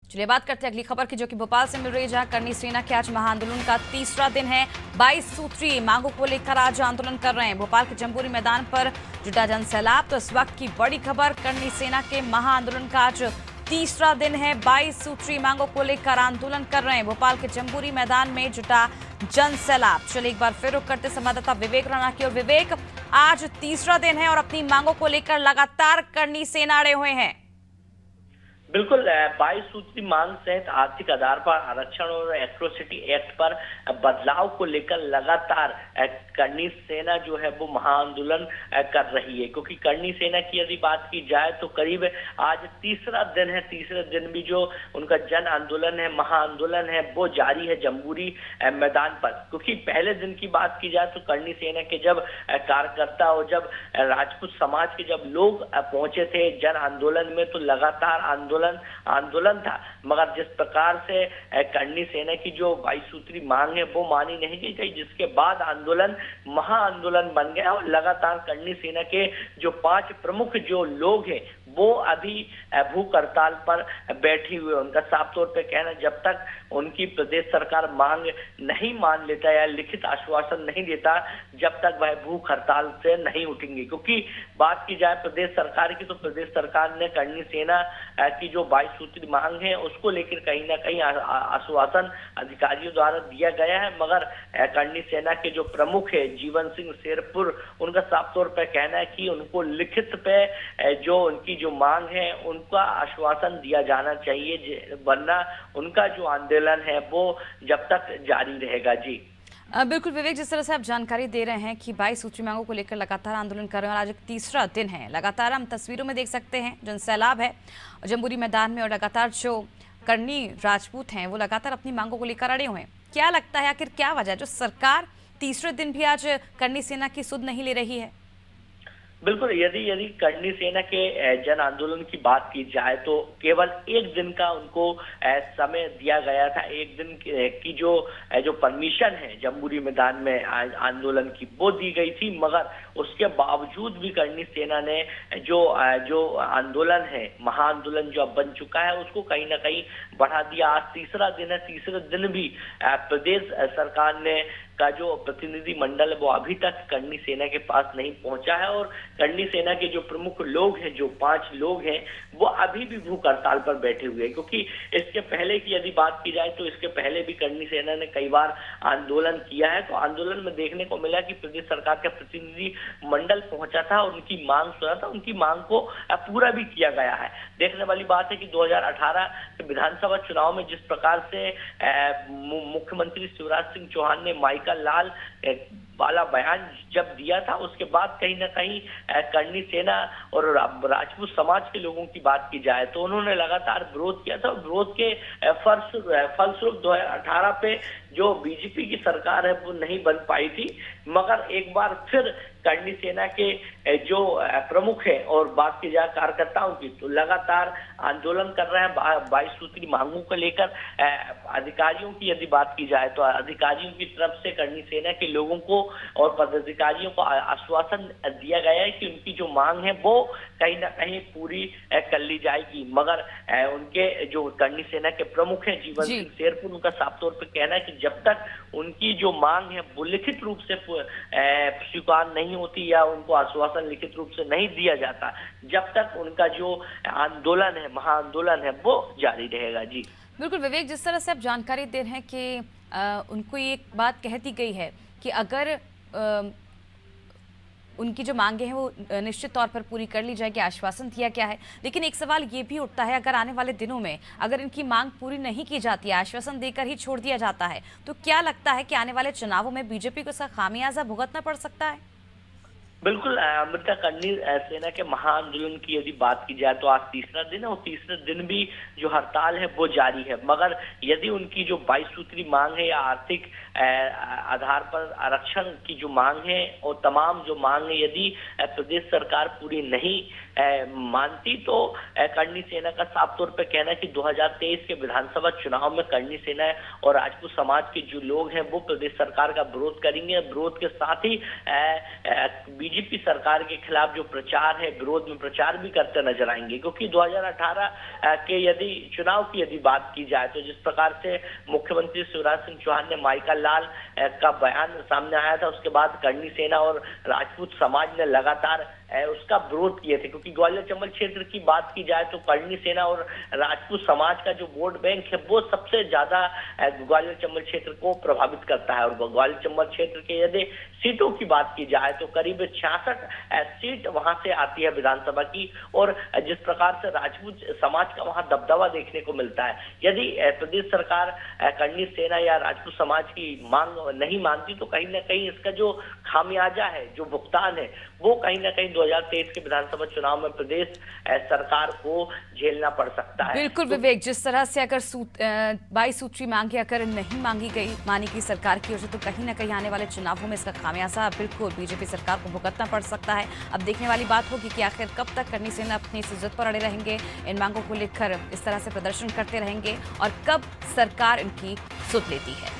चलिए बात करते हैं अगली खबर की, जो कि भोपाल से मिल रही है, जहां करनी सेना के आज महाआंदोलन का तीसरा दिन है। 22 सूत्री मांगों को लेकर आज आंदोलन कर रहे हैं। भोपाल के जम्बूरी मैदान पर जुटा जन सैलाब। तो इस वक्त की बड़ी खबर, करनी सेना के महाआंदोलन का आज तीसरा दिन है। 22 सूत्री मांगों को लेकर आंदोलन कर रहे हैं। भोपाल के जम्बूरी मैदान में जुटा जन सैलाब। चलिए एक बार फिर रुक करते संवाददाता विवेक राणा की। और विवेक, आज तीसरा दिन है और अपनी मांगों को लेकर लगातार करनी सेना अड़े हुए हैं। बिल्कुल, 22 सूत्री मांग सहित आर्थिक आधार पर आरक्षण और एट्रोसिटी एक्ट पर बदलाव को लेकर लगातार करनी सेना जो है वो महाआंदोलन कर रही है। क्योंकि करनी सेना की यदि बात की जाए तो करीब आज तीसरा दिन है। तीसरे दिन भी जो उनका जन आंदोलन है, महाआंदोलन है, वो जारी है जम्बूरी मैदान पर। क्योंकि पहले दिन की बात की जाए तो करनी सेना के जब कार्यकर्ता और जब राजपूत समाज के जब लोग पहुंचे थे जन आंदोलन में, तो लगातार आंदोलन था। मगर जिस प्रकार से करनी सेना की जो 22 सूत्री मांग है वो मानी नहीं गई, जिसके बाद आंदोलन महाआंदोलन बन गया। और लगातार करनी सेना के जो 5 प्रमुख जो लोग हैं वो अभी भूख हड़ताल पर बैठी हुए। उनका साफ तौर पे कहना, जब तक उनकी प्रदेश सरकार मांग नहीं मान लेता या लिखित आश्वासन नहीं देता, जब तक वह भूख हड़ताल से नहीं उठेंगे। क्योंकि बात की जाए प्रदेश सरकार की, तो प्रदेश सरकार ने करनी सेना की जो 22 सूत्री मांग है उसको लेकर कहीं ना कहीं आश्वासन अधिकारियों द्वारा दिया गया है। मगर करनी सेना के जो प्रमुख है जीवन सिंह शेरपुर, उनका साफ तौर पर कहना है कि उनको लिखित पे जो उनकी जो मांग है उनका आश्वासन दिया जाना चाहिए, वरना उनका जो आंदोलन है वो जब तक जारी रहेगा। जी बिल्कुल विवेक, जिस तरह से आप जानकारी दे रहे हैं कि 22 सूत्री मांगों को लेकर लगातार आंदोलन कर रहे हैं और आज एक तीसरा दिन है। लगातार हम तस्वीरों में देख सकते हैं जन सैलाब है जम्बूरी मैदान में, और लगातार जो करनी राजपूत हैं वो लगातार अपनी मांगों को लेकर अड़े हुए हैं। क्या लगता है आखिर क्या वजह जो सरकार तीसरे दिन भी आज करनी सेना की सुध नहीं ले रही है? बिल्कुल, यदि करनी सेना के जन आंदोलन की बात की जाए तो केवल एक दिन का उनको समय दिया गया था। एक दिन की जो परमिशन है जम्बूरी मैदान में आंदोलन की वो दी गई थी। मगर उसके बावजूद भी करनी सेना ने जो आंदोलन है, महाआंदोलन जो अब बन चुका है, उसको कहीं ना कहीं बढ़ा दिया। आज तीसरा दिन है। तीसरे दिन भी प्रदेश सरकार ने का जो प्रतिनिधि मंडल वो अभी तक करनी सेना के पास नहीं पहुंचा है। और करनी सेना के जो प्रमुख लोग हैं, जो 5 लोग हैं, वो अभी भी भूख हड़ताल पर बैठे हुए हैं। क्योंकि इसके पहले की यदि बात की जाए तो इसके पहले भी करनी सेना ने कई बार आंदोलन किया है। तो आंदोलन में देखने को मिला कि प्रदेश सरकार का प्रतिनिधि मंडल पहुंचा था और उनकी मांग सुना था, उनकी मांग को पूरा भी किया गया है। देखने वाली बात है कि 2018 के विधानसभा चुनाव में जिस प्रकार से मुख्यमंत्री शिवराज सिंह चौहान ने माइका लाल वाला बयान जब दिया था, उसके बाद कहीं ना कहीं करनी सेना और राजपूत समाज के लोगों की बात की जाए तो उन्होंने लगातार विरोध किया था। विरोध के फलस्वरूप 2018 पे जो बीजेपी की सरकार है वो नहीं बन पाई थी। मगर एक बार फिर करनी सेना के जो प्रमुख है और बात की जाए कार्यकर्ताओं की, तो लगातार आंदोलन कर रहे हैं 22 सूत्री मांगों को लेकर। अधिकारियों की यदि बात की जाए तो अधिकारियों की तरफ से करनी सेना के लोगों को और पदाधिकारियों को आश्वासन दिया गया है कि उनकी जो मांग है वो कहीं ना कहीं पूरी कर ली जाएगी। मगर उनके जो करनी सेना के प्रमुख हैं जीवन सिंह शेरपुर, उनका साफ तौर पर कहना है कि जब तक उनकी जो मांग है वो लिखित रूप से स्वीकार नहीं होती या उनको आश्वासन लिखित रूप से नहीं दिया जाता, जब तक उनका जो आंदोलन है, महाआंदोलन है, वो जारी रहेगा। जी बिल्कुल विवेक, जिस तरह से आप जानकारी दे रहे हैं कि उनको ये बात कह दी गई है कि अगर उनकी जो मांगे हैं वो निश्चित तौर पर पूरी कर ली जाएगी, आश्वासन दिया गया है। लेकिन एक सवाल ये भी उठता है, अगर आने वाले दिनों में अगर इनकी मांग पूरी नहीं की जाती है, आश्वासन देकर ही छोड़ दिया जाता है, तो क्या लगता है कि आने वाले चुनावों में बीजेपी को इसका खामियाजा भुगतना पड़ सकता है? बिल्कुल, अमृता, करनी सेना के महाआंदोलन की यदि बात की जाए तो आज तीसरा दिन है और तीसरे दिन भी जो हड़ताल है वो जारी है। मगर यदि उनकी जो 22 सूत्री मांग है या आर्थिक आधार पर आरक्षण की जो मांग है और तमाम जो मांग है, यदि प्रदेश सरकार पूरी नहीं मानती तो करणी सेना का साफ तौर पे कहना है कि 2023 के विधानसभा चुनाव में करणी सेना और राजपूत समाज के जो लोग हैं वो प्रदेश सरकार का विरोध करेंगे। विरोध के साथ ही बीजेपी सरकार के खिलाफ जो प्रचार है, विरोध में प्रचार भी करते नजर आएंगे, क्योंकि 2018 के यदि चुनाव की यदि बात की जाए तो जिस प्रकार से मुख्यमंत्री शिवराज सिंह चौहान ने माइका लाल का बयान सामने आया था, उसके बाद करणी सेना और राजपूत समाज ने लगातार उसका विरोध किए थे, क्योंकि ग्वालियर चंबल क्षेत्र की बात की जाए तो करणी सेना और राजपूत समाज का जो वोट बैंक है वो सबसे ज्यादा ग्वालियर चंबल क्षेत्र को प्रभावित करता है। और ग्वालियर चंबल क्षेत्र के यदि सीटों की बात की जाए तो करीब 66 सीट वहां से आती है विधानसभा की, और जिस प्रकार से राजपूत समाज का वहां दबदबा देखने को मिलता है, यदि प्रदेश सरकार करणी सेना या राजपूत समाज की मांग नहीं मानती तो कहीं ना कहीं इसका जो खामियाजा है, जो भुगतान है, वो कहीं ना कहीं 2023 के विधानसभा चुनाव में प्रदेश सरकार को झेलना पड़ सकता है। बिल्कुल विवेक, जिस तरह से अगर 22 सूत्री मांगे अगर नहीं मानी गई सरकार की ओर से, तो कहीं ना कहीं आने वाले चुनावों में इसका खामियाजा बिल्कुल बीजेपी सरकार को भुगतना पड़ सकता है। अब देखने वाली बात होगी कि आखिर कब तक करणी सेना अपनी जिद पर अड़े रहेंगे, इन मांगों को लेकर इस तरह से प्रदर्शन करते रहेंगे, और कब सरकार इनकी सुध लेती है।